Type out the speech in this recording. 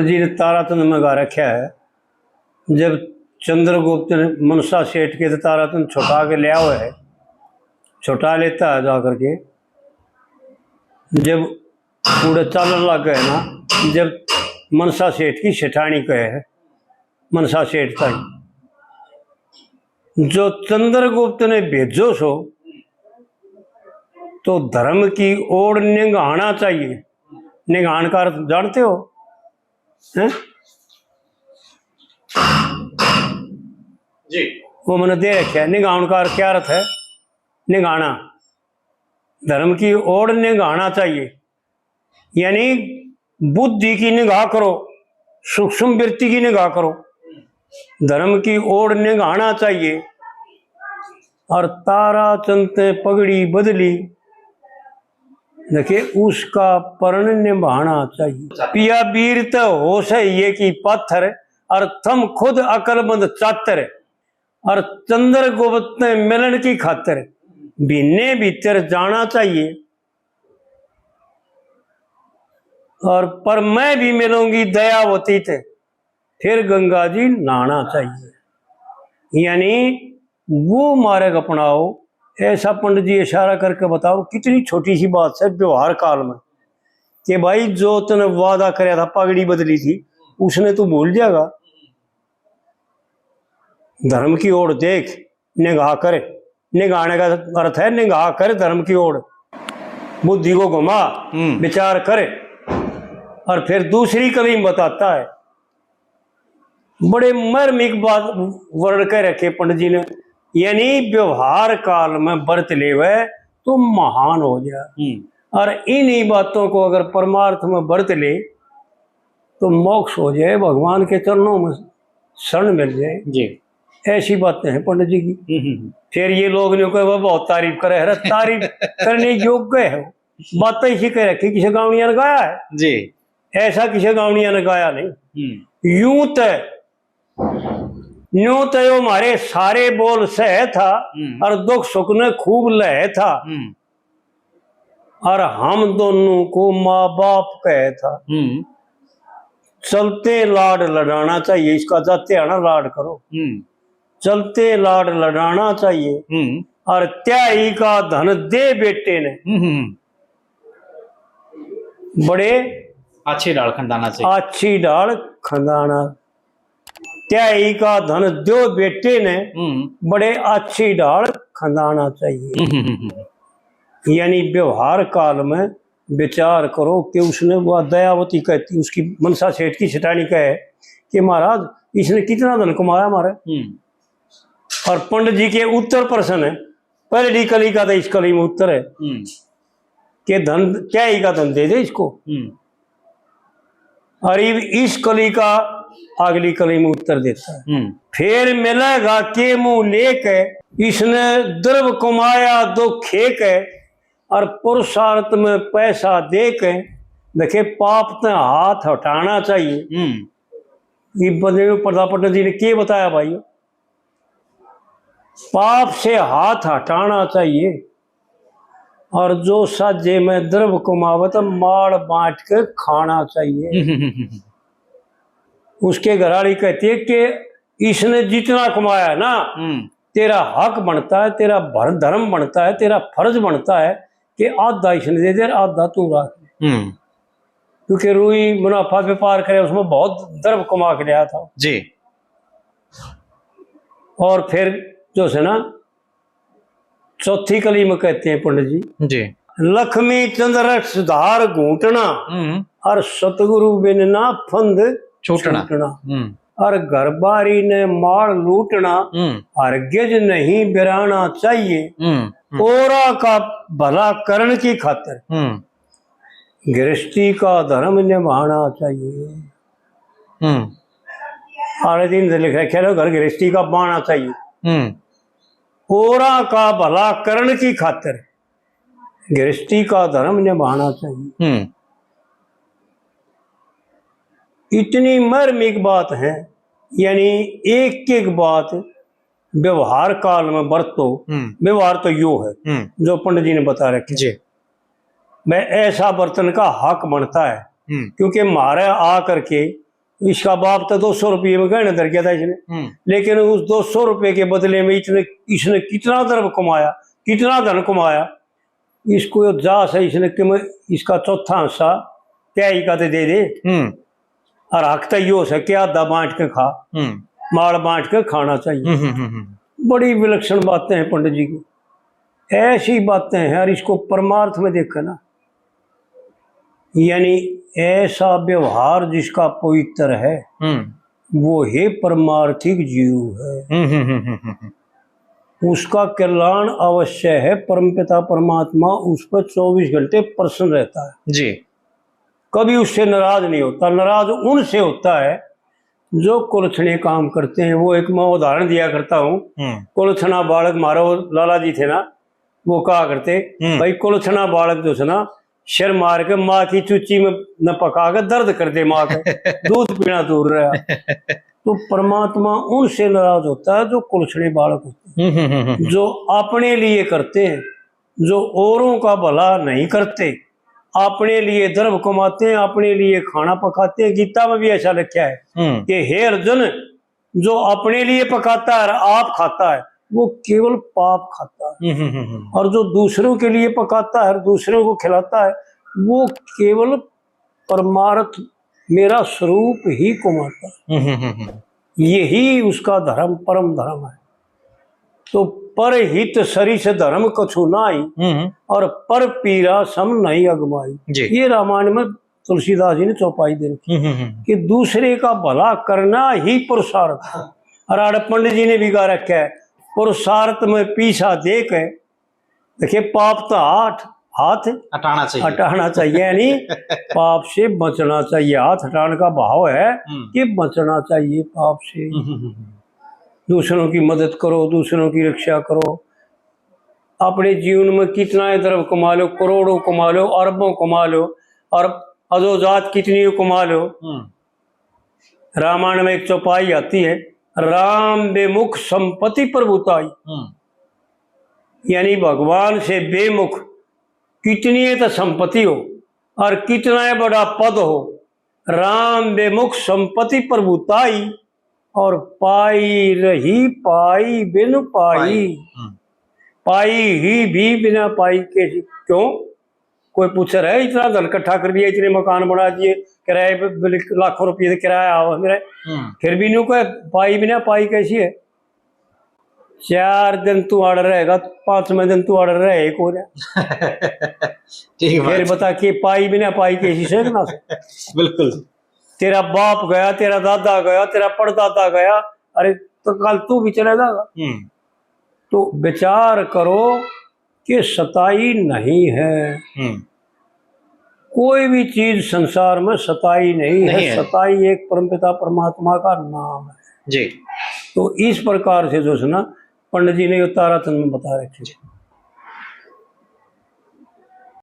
जी ने तारातंत्र में गा रखा है। जब चंद्रगुप्त ने मनसा सेठ के तो तारातंत्र छुटा के लिया हुआ है, छुटा लेता है जा करके। जब पूरे चालन लग गए ना, जब मनसा सेठ की सेठानी कहे है, मनसा सेठ था जो चंद्रगुप्त ने भेजो सो तो धर्म की ओर निगाहना चाहिए। निगाहन का अर्थ जानते हो हैं? जी वो मैंने दे रखा है। निगाहन का अर्थ क्या अर्थ है? निगाहना, धर्म की ओर निगाहना चाहिए, यानी बुद्धि की निगाह करो, सूक्ष्म वृत्ति की निगाह करो, धर्म की ओर निगाहना चाहिए। और ताराचंद ने पगड़ी बदली, देखिए उसका पर्ण निभाना चाहिए। पिया वीर तो हो से ये की पत्थर, और थम खुद अकलमंद चातर। और चंद्रगुप्त ने मिलन की खातिर भिन्ने भीतर जाना चाहिए। और पर मैं भी मिलूंगी दयावती थे, फिर गंगा जी नहाना चाहिए। यानी वो मार्ग अपनाओ। ऐसा पंडित जी इशारा करके बताओ, कितनी छोटी सी बात है व्यवहार काल में, कि भाई जो तूने वादा कराया था, पगड़ी बदली थी, उसने तू भूल जाएगा। धर्म की ओर देख, निगाह करे। निगाहने का अर्थ है निगाह कर धर्म की ओर, बुद्धि को घुमा, विचार करे। और फिर दूसरी कलीम बताता है, बड़े मर्मिक बात वर्ण कर रखे पंडित जी ने, यानी व्यवहार काल में व्रत लेवे तो महान हो जाए। और इन्हीं बातों को अगर परमार्थ में व्रत ले तो मोक्ष हो जाए, भगवान के चरणों में शरण मिल जाए जी। ऐसी बातें हैं पंडित जी की। फिर ये लोग ने कहा वह बहुत तारीफ करे, अरे तारीफ करने योग्य है, बातें इसी कह रखी। किसी गावड़िया ने गाया है जी, ऐसा किसी गावड़िया ने गाया नहीं। यूं तो हमारे सारे बोल सह था, और दुख सुख ने खूब लह था। और हम दोनों को माँ बाप कहे था। चलते लाड लड़ाना चाहिए, इसका जाते आना लाड करो। चलते लाड लड़ाना चाहिए। और त्याई का धन दे बेटे ने, बड़े अच्छी डाल खंडाना चाहिए। अच्छी डाल खंडाना, त्याई का धन दो बेटे ने, बड़े अच्छी डाल खंडाना चाहिए। यानी व्यवहार काल में विचार करो कि उसने वह दयावती कहती, उसकी मनसा सेठ की सेठानी कहे कि महाराज इसने कितना धन कमाया हमारे। और पंडित जी के उत्तर प्रश्न है, पहली कली का तो इस कली में उत्तर है कि धन त्याई का धन दे दे इसको। और इस कली का अगली कली में उत्तर देता है, फिर मिलेगा के मुंह लेके, इसने द्रव कमाया दो खेक है, और पुरुषार्थ में पैसा दे के, देखे पाप ने हाथ हटाना चाहिए। ये बंदे में पंडित जी ने क्या बताया भाई, पाप से हाथ हटाना चाहिए। और जो साजे में द्रव कमावत माड़ बांट के खाना चाहिए। उसके घराड़ी कहती है कि इसने जितना कमाया ना, तेरा हक बनता है, तेरा धर्म बनता है, तेरा फर्ज बनता है कि आधा इसने दे दे, आधा तू रख। क्योंकि रूई मुनाफा व्यापार करे, उसमें बहुत द्रव कमा के लिया था जी। और फिर जो है ना, चौथी कली में कहते हैं पंडित जी, लक्ष्मी चंद्र सुधार घूटना, और सतगुरु बिन ना फंद छूटना। और घर बारी ने मार लूटना, और गिज नहीं बिराना चाहिए। औरा का भला करण की खातिर गृहस्थी का धर्म निभाना चाहिए। आरे दिन से लिखा है, घर गृहस्थी का बाना चाहिए। औरा का भला करण की खातिर गृहस्थी का धर्म निभाना चाहिए। इतनी मर्मिक बात है, यानी एक एक बात व्यवहार काल में बरतो। व्यवहार तो यो है जो पंडित जी ने बता रखे जी, मैं ऐसा बर्तन का हक बनता है। क्योंकि मारे आ करके इसका बाप तो 200 रुपये में गहने धर गया था इसने, लेकिन उस 200 रुपये के बदले में इसने कितना धर्म कमाया, कितना धन कमाया। इसको जा से इसने कि मैं इसका चौथा हिस्सा त्याई का दे दे और हक तो ये हो सके आधा बांट के खा, माल बांट के खाना चाहिए। बड़ी विलक्षण बातें हैं पंडित जी की, ऐसी बातें हैं। और इसको परमार्थ में देखा ना, यानी ऐसा व्यवहार जिसका पवित्र है वो है परमार्थिक जीव है, उसका कल्याण अवश्य है। परमपिता परमात्मा उस पर 24 घंटे प्रसन्न रहता है जी, कभी उससे नाराज नहीं होता। नाराज उनसे होता है जो कुलछने काम करते हैं। वो एक मैं उदाहरण दिया करता हूँ, कुलछना बालक मारो लाला जी थे ना, वो कहा करते भाई कुलछना बालक जो है ना सिर मार के माँ की चुच्ची में न पका के दर्द कर दे माँ का, दूध पीना दूर रहा। तो परमात्मा उनसे नाराज होता है जो कुलछड़े बालक होते हैं, जो अपने लिए करते हैं, जो औरों का भला नहीं करते, अपने लिए धर्म कमाते हैं, अपने लिए खाना पकाते हैं। गीता में भी ऐसा लिखा है कि हे अर्जुन, जो अपने लिए पकाता है आप खाता है वो केवल पाप खाता है, और जो दूसरों के लिए पकाता है, दूसरों को खिलाता है, वो केवल परमार्थ मेरा स्वरूप ही कमाता है। यही उसका धर्म परम धर्म है। तो पर हित सरी से धर्म कछु नाई और पर पीरा सम नहीं अगमाई। ये रामायण में तुलसीदास जी ने चौपाई दे रखी कि दूसरे का भला करना ही पुरुषार्थ है। और आड़ पंडित जी ने भी गा रखा है, पुरुषार्थ में पीछा देख है देखिए पाप तो हाथ हटाना चाहिए, यानी पाप से बचना चाहिए। हाथ हटाने का भाव है कि बचना चाहिए पाप से। दूसरों की मदद करो, दूसरों की रक्षा करो। अपने जीवन में कितना द्रव्य कमा लो, करोड़ों कमा लो, अरबों कमा लो, और अधोजात कितनी कमा लो। रामायण में एक चौपाई आती है, राम बेमुख संपत्ति प्रभुताई, यानी भगवान से बेमुख कितनी तो संपत्ति हो और कितना बड़ा पद हो, राम बेमुख संपत्ति प्रभुताई और पाई रही पाई बिन पाई, पाई ही भी बिना पाई के। क्यों? कोई पूछ रहा है इतना धन इकट्ठा कर दिया, इतने मकान बना दिए, किराए पे लाखों रुपये किराया आओ मेरा, फिर भी नहीं कोई पाई बिना पाई कैसी है? 4 दिन तू आड़ रहेगा, 5वें दिन तू आड़ रहे को फिर बता कि पाई बिना पाई कैसी से ना बिल्कुल। तेरा बाप गया, तेरा दादा गया, तेरा परदादा गया, अरे तो कल तू भी चला जाएगा। तो विचार करो कि सताई नहीं है, कोई भी चीज संसार में सताई नहीं है। सताई एक परमपिता परमात्मा का नाम है जी। तो इस प्रकार से जो है ना पंडित जी ने तारातंत्र में बता रखे।